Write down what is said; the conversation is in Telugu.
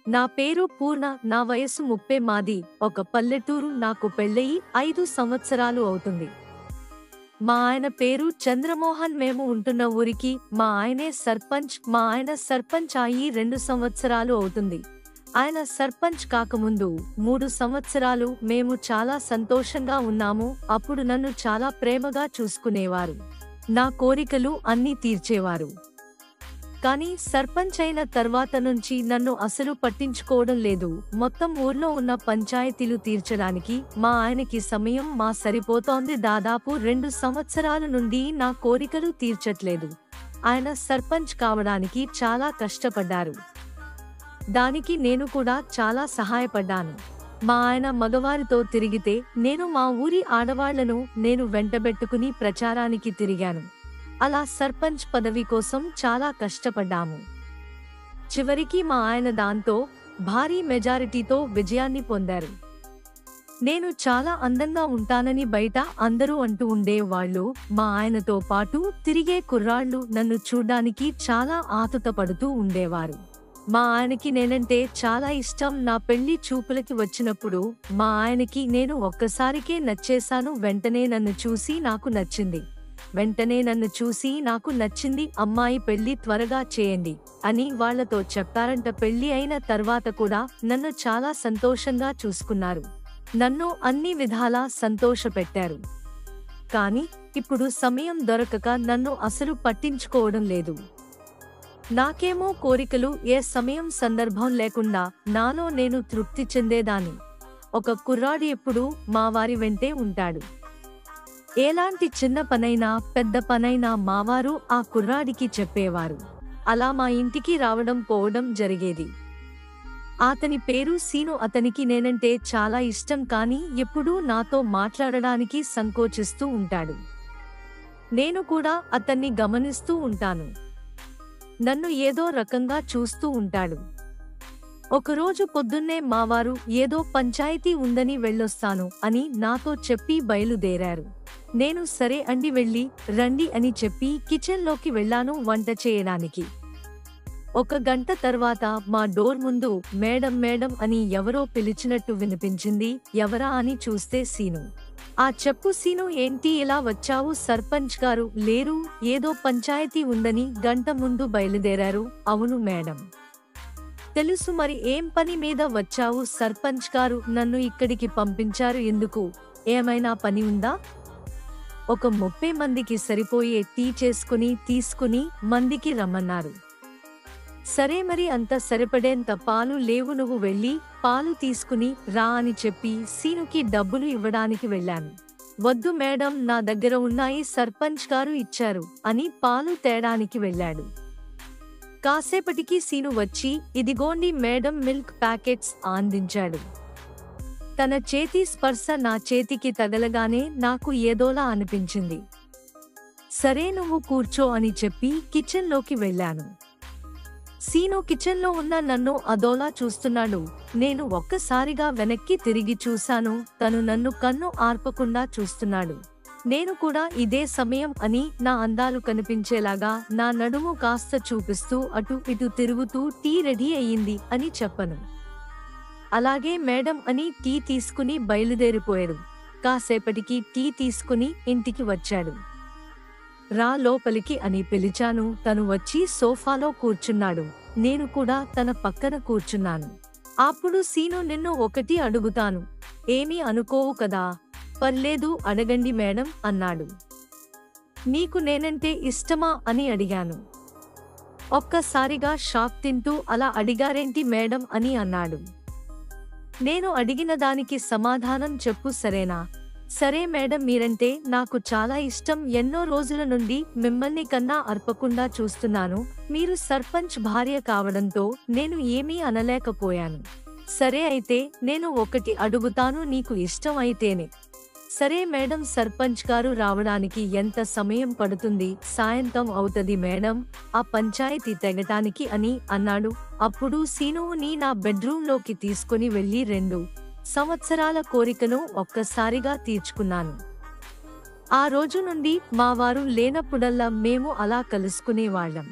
నా పేరు పూర్ణ. నా వయస్సు 30. మాది ఒక పల్లెటూరు. నాకు పెళ్ళయి 5 సంవత్సరాలు అవుతుంది. మా ఆయన పేరు చంద్రమోహన్. మేము ఉంటున్న ఊరికి మా ఆయనే సర్పంచ్. మా ఆయన సర్పంచ్ అయి 2 సంవత్సరాలు అవుతుంది. ఆయన సర్పంచ్ కాకముందు 3 సంవత్సరాలు మేము చాలా సంతోషంగా ఉన్నాము. అప్పుడు నన్ను చాలా ప్రేమగా చూసుకునేవారు. నా కోరికలు అన్నీ తీర్చేవారు. కానీ సర్పంచ్ అయిన తర్వాత నుంచి నన్ను అసలు పట్టించుకోవడం లేదు. మొత్తం ఊర్లో ఉన్న పంచాయతీలు తీర్చడానికి మా ఆయనకి సమయం సరిపోతోంది. దాదాపు 2 సంవత్సరాల నుండి నా కోరికలు తీర్చట్లేదు. ఆయన సర్పంచ్ కావడానికి చాలా కష్టపడ్డారు. దానికి నేను కూడా చాలా సహాయపడ్డాను. మా ఆయన మగవారితో తిరిగితే నేను మా ఊరి ఆడవాళ్లను వెంటబెట్టుకుని ప్రచారానికి తిరిగాను. అలా సర్పంచ్ పదవి కోసం చాలా కష్టపడ్డాము. చివరికి మా ఆయన దాంతో భారీ మెజారిటీతో విజయాన్ని పొందారు. నేను చాలా అందంగా ఉంటానని బయట అందరూ అంటూ ఉండేవాళ్లు. మా ఆయనతో పాటు తిరిగే కుర్రాళ్లు నన్ను చూడ్డానికి చాలా ఆతుతపడుతూ ఉండేవారు. మా ఆయనకి నేనంటే చాలా ఇష్టం. నా పెళ్లి చూపులకి వచ్చినప్పుడు మా ఆయనకి నేను ఒక్కసారికే నచ్చేశాను. వెంటనే నన్ను చూసి నాకు నచ్చింది. అమ్మాయి పెళ్లి త్వరగా చేయండి అని వాళ్లతో చెప్పారంట. పెళ్లి అయిన తర్వాత కూడా నన్ను చాలా సంతోషంగా చూసుకున్నారు. నన్ను అన్ని విధాలా సంతోషపెట్టారు. కానీ ఇప్పుడు సమయం దొరకక నన్ను అసలు పట్టించుకోవడం లేదు. నాకేమో కోరికలు, ఏ సమయం సందర్భం లేకుండా నాలో నేను తృప్తి చెందేదాన్ని. ఒక కుర్రాడు ఎప్పుడూ మా వారి వెంటే ఉంటాడు. ఎలాంటి చిన్న పనైనా పెద్ద పనైనా మావారు ఆ కుర్రాడికి చెప్పేవారు. అలా మా ఇంటికి రావడం పోవడం జరిగేది. అతని పేరు సీను. అతనికి నేనంటే చాలా ఇష్టం. కానీ ఎప్పుడూ నాతో మాట్లాడడానికి సంకోచిస్తూ ఉంటాడు. నేను కూడా అతన్ని గమనిస్తూ ఉంటాను. నన్ను ఏదో రకంగా చూస్తూ ఉంటాడు. ఒకరోజు పొద్దున్నే మావారు ఏదో పంచాయతీ ఉందని వెళ్ళొస్తాను అని నాతో చెప్పి బయలుదేరారు. నేను సరే అండి వెళ్ళి రండి అని చెప్పి కిచెన్లోకి వెళ్ళాను వంట చేయడానికి. 1 గంట తర్వాత మా డోర్ ముందు మేడం అని ఎవరో పిలిచినట్టు వినిపించింది. ఎవరా అని చూస్తే సీను. చెప్పు సీను, ఏంటి ఇలా వచ్చావు? సర్పంచ్ గారు లేరు, ఏదో పంచాయతీ ఉందని గంట ముందు బయలుదేరారు. అవును మేడం, తెలుసు. మరి ఏం పని మీద వచ్చావు? సర్పంచ్ గారు నన్ను ఇక్కడికి పంపించారు. ఎందుకు? ఏమైనా పని ఉందా? ఒక 30 మందికి సరిపోయే టీ తీసుకుని మందికి రమ్మన్నారు. సరే, మరి అంత సరిపడేంత పాలు లేవు, నువ్వు వెళ్ళి పాలు తీసుకుని రా అని చెప్పి సీనుకి డబ్బులు ఇవ్వడానికి వెళ్ళాను. వద్దు మేడం, నా దగ్గర ఉన్నాయి, సర్పంచ్ గారు ఇచ్చారు అని పాలు తేడానికి వెళ్ళాడు. కాసేపటికి సీను వచ్చి ఇదిగోండి మేడం మిల్క్ ప్యాకెట్స్ అందించాడు. తన చేతి స్పర్శ నా చేతికి తగలగానే నాకు ఏదోలా అనిపించింది. సరే నువ్వు కూర్చో అని చెప్పి కిచెన్లోకి వెళ్ళాను. సీను కిచెన్లో ఉన్న నన్ను అదోలా చూస్తున్నాడు. నేను ఒక్కసారిగా వెనక్కి తిరిగి చూశాను. తను నన్ను కన్ను ఆర్పకుండా చూస్తున్నాడు. నేను కూడా ఇదే సమయం అని నా అందాలు కనిపించేలాగా నా నడుము కాస్త చూపిస్తూ అటు ఇటు తిరుగుతూ టీ రెడీ అయ్యింది అని చెప్పను. అలాగే మేడం అని టీ తీసుకుని బయలుదేరిపోయాడు. కాసేపటికి టీ తీసుకుని ఇంటికి వచ్చాడు. రా లోపలికి అని పిలిచాను. తను వచ్చి సోఫాలో కూర్చున్నాడు. నేను కూడా తన పక్కన కూర్చున్నాను. అప్పుడు సీను, నిన్ను ఒకటి అడుగుతాను, ఏమీ అనుకోవు కదా? పర్లేదు అడగండి మేడం అన్నాడు. నీకు నేనంటే ఇష్టమా అని అడిగాను. ఒక్కసారిగా షాక్ తింటూ అలా అడిగారేంటి మేడం అని అన్నాడు. నేను అడిగిన దానికి సమాధానం చెప్పు సరేనా? సరే మేడం, మీరంటే నాకు చాలా ఇష్టం. ఎన్నో రోజుల నుండి మిమ్మల్ని కన్నా అర్పకుండా చూస్తున్నాను. మీరు సర్పంచ్ భార్య కావడంతో నేను ఏమీ అనలేకపోయాను. సరే అయితే నేను ఒకటి అడుగుతాను, నీకు ఇష్టం అయితేనే. సరే మేడం, సర్పంచ్ గారు రావడానికి ఎంత సమయం పడుతుంది? సాయంత్రం అవుతది మేడం, ఆ పంచాయతీ తెగటానికి అని అన్నాడు. అప్పుడు సీనుని నా బెడ్రూంలోకి తీసుకుని వెళ్లి 2 సంవత్సరాల కోరికను ఒక్కసారిగా తీర్చుకున్నాను. ఆ రోజు నుండి మా వారు లేనప్పుడల్లా మేము అలా కలుసుకునేవాళ్ళం.